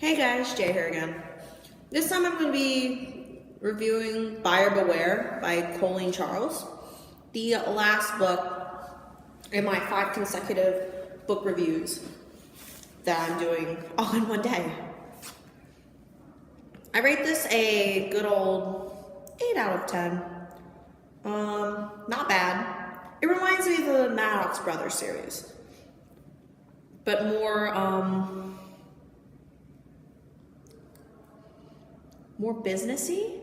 Hey guys, Jay here again. This time I'm going to be reviewing Buyer Beware by Colleen Charles, the last book in my 5 consecutive book reviews that I'm doing all in one day. I rate this a good old 8 out of 10. Not bad. It reminds me of the Maddox Brothers series, but more businessy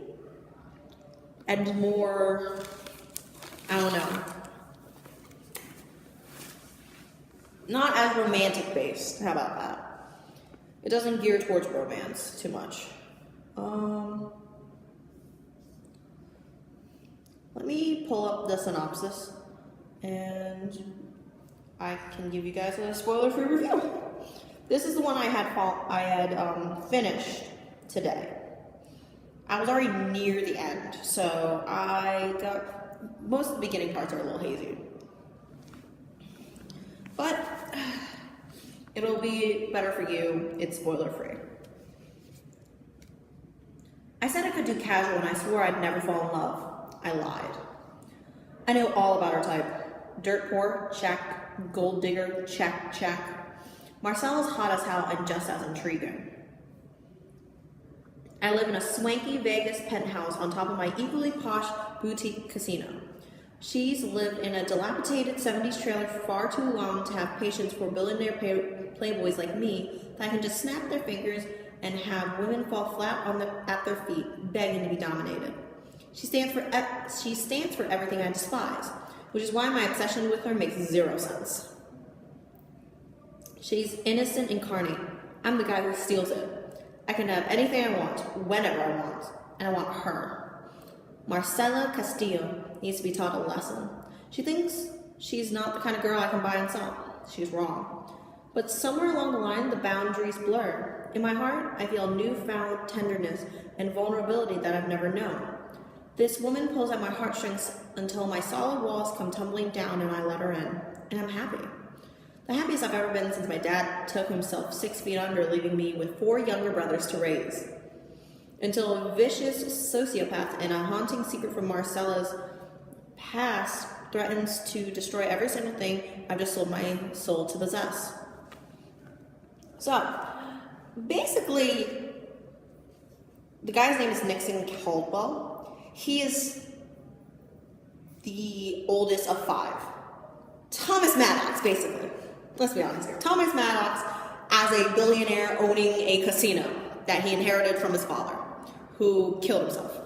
and more, I don't know, not as romantic based. How about that? It doesn't gear towards romance too much. Let me pull up the synopsis and I can give you guys a spoiler-free review. This is the one I had finished today. I was already near the end, so I got most of the beginning parts are a little hazy. But it'll be better for you. It's spoiler-free. I said I could do casual and I swore I'd never fall in love. I lied. I know all about her type. Dirt poor, check. Gold digger, check, check. Marcella's hot as hell and just as intriguing. I live in a swanky Vegas penthouse on top of my equally posh boutique casino. She's lived in a dilapidated 70s trailer for far too long to have patience for billionaire playboys like me that can just snap their fingers and have women fall flat at their feet, begging to be dominated. She stands for everything I despise, which is why my obsession with her makes zero sense. She's innocent incarnate. I'm the guy who steals it. I can have anything I want, whenever I want, and I want her. Marcella Castillo needs to be taught a lesson. She thinks she's not the kind of girl I can buy and sell. She's wrong. But somewhere along the line, the boundaries blur. In my heart, I feel newfound tenderness and vulnerability that I've never known. This woman pulls at my heartstrings until my solid walls come tumbling down and I let her in. And I'm happy. The happiest I've ever been since my dad took himself 6 feet under, leaving me with 4 younger brothers to raise. Until a vicious sociopath and a haunting secret from Marcella's past threatens to destroy every single thing I've just sold my soul to possess. So, basically, the guy's name is Nixon Caldwell. He is the oldest of 5. Thomas Maddox, basically. Let's be honest here. Thomas Maddox as a billionaire owning a casino that he inherited from his father, who killed himself.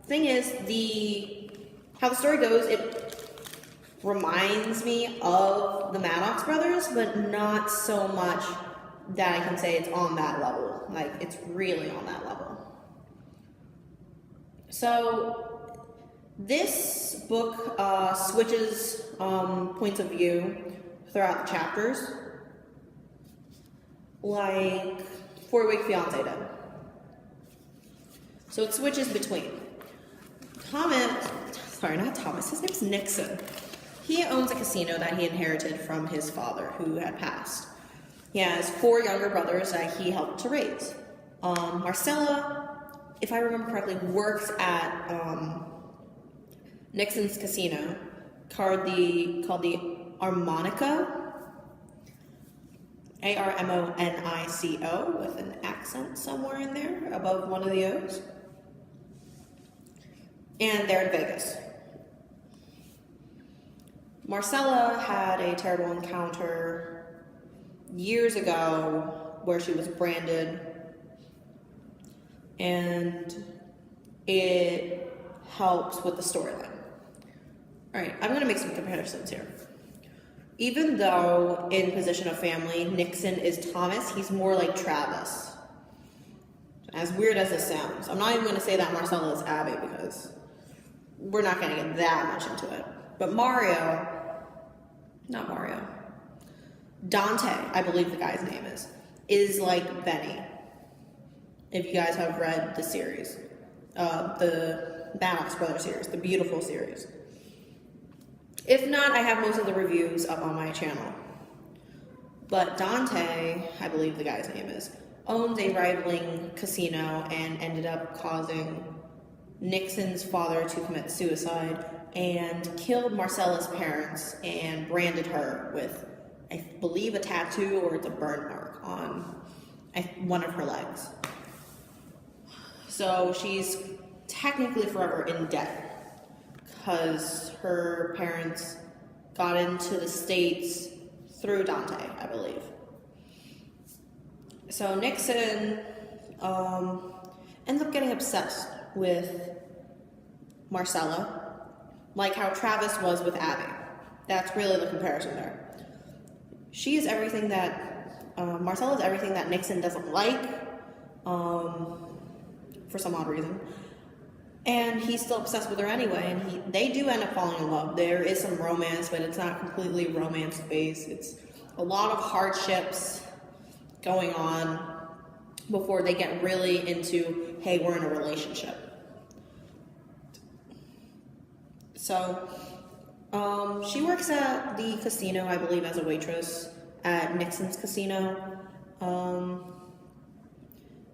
Thing is, how the story goes, it reminds me of the Maddox brothers, but not so much that I can say it's on that level. Like, it's really on that level. So, this book switches points of view throughout the chapters, like 4-Week Fiancé did. So it switches between his name's Nixon. He owns a casino that he inherited from his father, who had passed. He has 4 younger brothers that he helped to raise. Marcella, if I remember correctly, works at Nixon's casino, called the Armonico, Armonico, with an accent somewhere in there above one of the O's. And they're in Vegas. Marcella had a terrible encounter years ago where she was branded, and it helps with the storyline. Alright, I'm going to make some comparisons here. Even though in Position of Family, Nixon is Thomas, he's more like Travis. As weird as this sounds. I'm not even going to say that Marcella is Abby because we're not going to get that much into it. But Dante, I believe the guy's name is like Benny. If you guys have read the series, the Maddox Brothers series, the beautiful series. If not, I have most of the reviews up on my channel. But Dante, I believe the guy's name is, owns a rivaling casino and ended up causing Nixon's father to commit suicide and killed Marcella's parents and branded her with, I believe, a tattoo or it's a burn mark on one of her legs. So she's technically forever in debt because her parents got into the States through Dante, I believe. So Nixon ends up getting obsessed with Marcella, like how Travis was with Abby. That's really the comparison there. She is everything that, Marcella is everything that Nixon doesn't like, for some odd reason. And he's still obsessed with her anyway, and they do end up falling in love. There is some romance, but it's not completely romance-based. It's a lot of hardships going on before they get really into, hey, we're in a relationship. So, she works at the casino, I believe, as a waitress at Nixon's casino.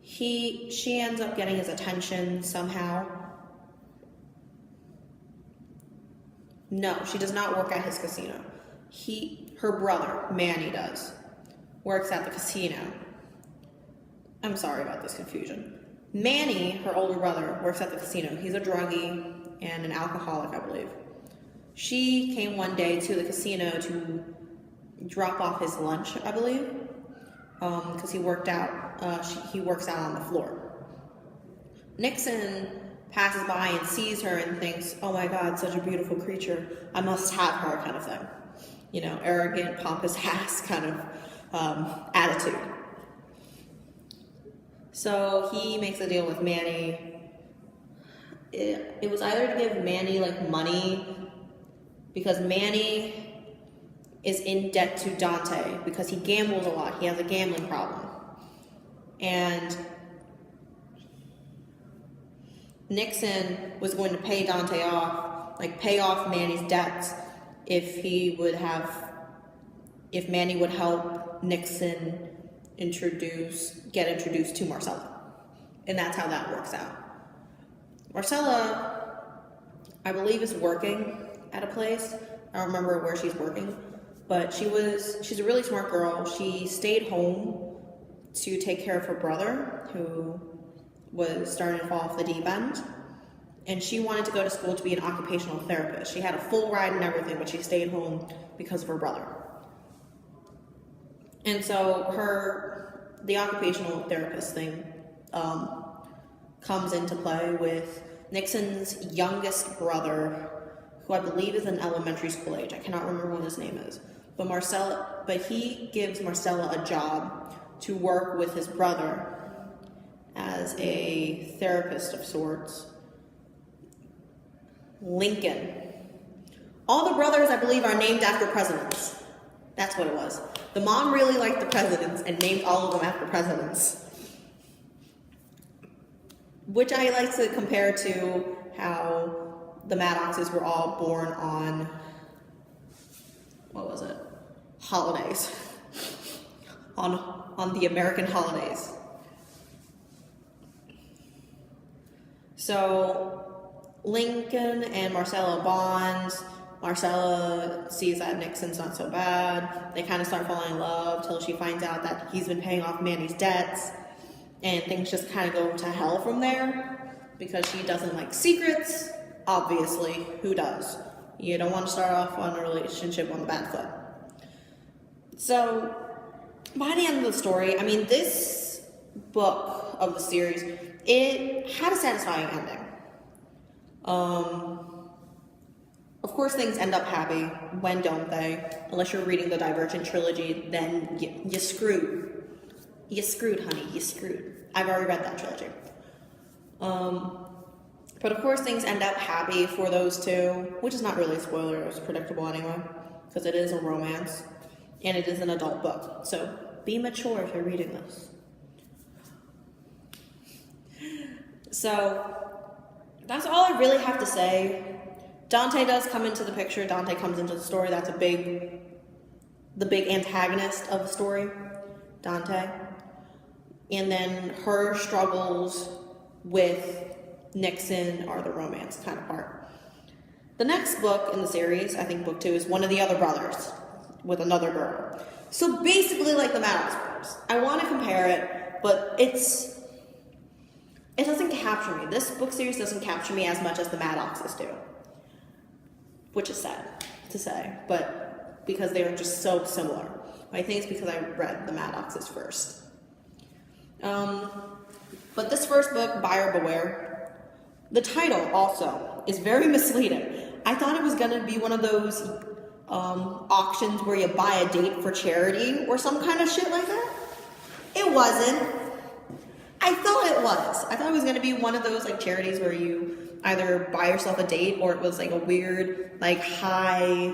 She ends up getting his attention somehow. No, she does not work at his casino. Her brother, Manny, does. Works at the casino. I'm sorry about this confusion. Manny, her older brother, works at the casino. He's a druggie and an alcoholic, I believe. She came one day to the casino to drop off his lunch, I believe, because he works out on the floor. Nixon passes by and sees her and thinks, oh my God, such a beautiful creature. I must have her, kind of thing. You know, arrogant, pompous ass kind of attitude. So he makes a deal with Manny. It was either to give Manny like money, because Manny is in debt to Dante because he gambles a lot. He has a gambling problem. And Nixon was going to pay Dante off, like pay off Manny's debts if Manny would help Nixon get introduced to Marcella. And that's how that works out. Marcella, I believe, is working at a place. I don't remember where she's working, but she's a really smart girl. She stayed home to take care of her brother, who was starting to fall off the deep end. And she wanted to go to school to be an occupational therapist. She had a full ride and everything, but she stayed home because of her brother. And so the occupational therapist thing comes into play with Nixon's youngest brother, who I believe is in elementary school age. I cannot remember what his name is. But he gives Marcella a job to work with his brother as a therapist of sorts. Lincoln. All the brothers, I believe, are named after presidents. That's what it was. The mom really liked the presidents and named all of them after presidents. Which I like to compare to how the Maddoxes were all born on, holidays. on the American holidays. So Lincoln and Marcella bond. Marcella sees that Nixon's not so bad. They kind of start falling in love till she finds out that he's been paying off Manny's debts, and things just kind of go to hell from there because she doesn't like secrets. Obviously, who does? You don't want to start off on a relationship on the bad foot. So by the end of the story, I mean, this book of the series, it had a satisfying ending. Of course, things end up happy. When don't they? Unless you're reading the Divergent trilogy, then you screwed. You screwed, honey. You screwed. I've already read that trilogy. But of course, things end up happy for those two, which is not really a spoiler. It was predictable anyway, because it is a romance, and it is an adult book. So be mature if you're reading this. So that's all I really have to say. Dante does come into the picture. Dante comes into the story. That's the big antagonist of the story, Dante. And then her struggles with Nixon are the romance kind of part. The next book in the series, I think book 2, is one of the other brothers with another girl. So basically like the Maddox brothers. I want to compare it, but it doesn't capture me. This book series doesn't capture me as much as the Maddoxes do. Which is sad to say, but because they are just so similar. I think it's because I read the Maddoxes first. But this first book, Buyer Beware, the title also is very misleading. I thought it was going to be one of those auctions where you buy a date for charity or some kind of shit like that. It wasn't. I thought it was. I thought it was going to be one of those like charities where you either buy yourself a date or it was like a weird like high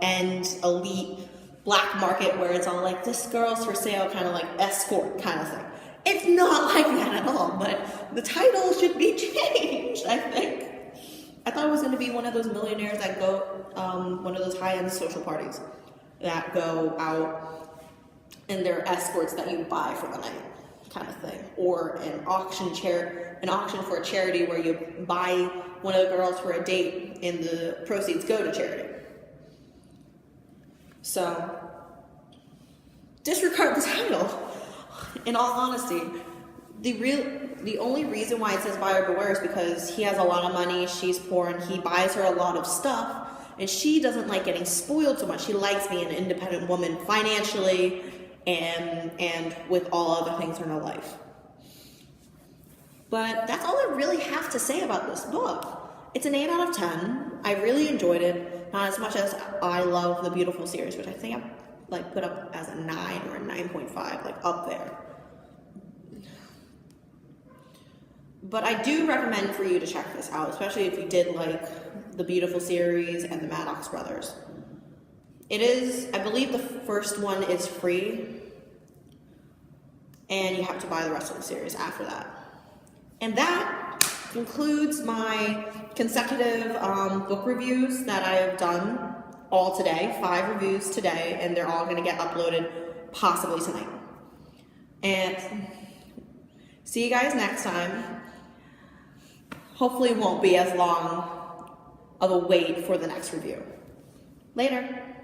end elite black market where it's all like this girl's for sale, kind of like escort kind of thing. It's not like that at all, but the title should be changed, I think. I thought it was going to be one of those millionaires that go, one of those high-end social parties that go out and they're escorts that you buy for the night, kind of thing. Or an auction for a charity where you buy one of the girls for a date and the proceeds go to charity. So, disregard the title. In all honesty, the only reason why it says Buyer Beware is because he has a lot of money, she's poor, and he buys her a lot of stuff, and she doesn't like getting spoiled so much. She likes being an independent woman financially and with all other things in her life. But that's all I really have to say about this book. It's an 8 out of 10. I really enjoyed it, not as much as I love the Beautiful series, which I think I like put up as a 9 or a 9.5, like up there. But I do recommend for you to check this out, especially if you did like the Beautiful series and the Maddox brothers. It is, I believe the first one is free, and you have to buy the rest of the series after that. And that concludes my consecutive book reviews that I have done all today, 5 reviews today, and they're all going to get uploaded possibly tonight. And see you guys next time. Hopefully it won't be as long of a wait for the next review. Later.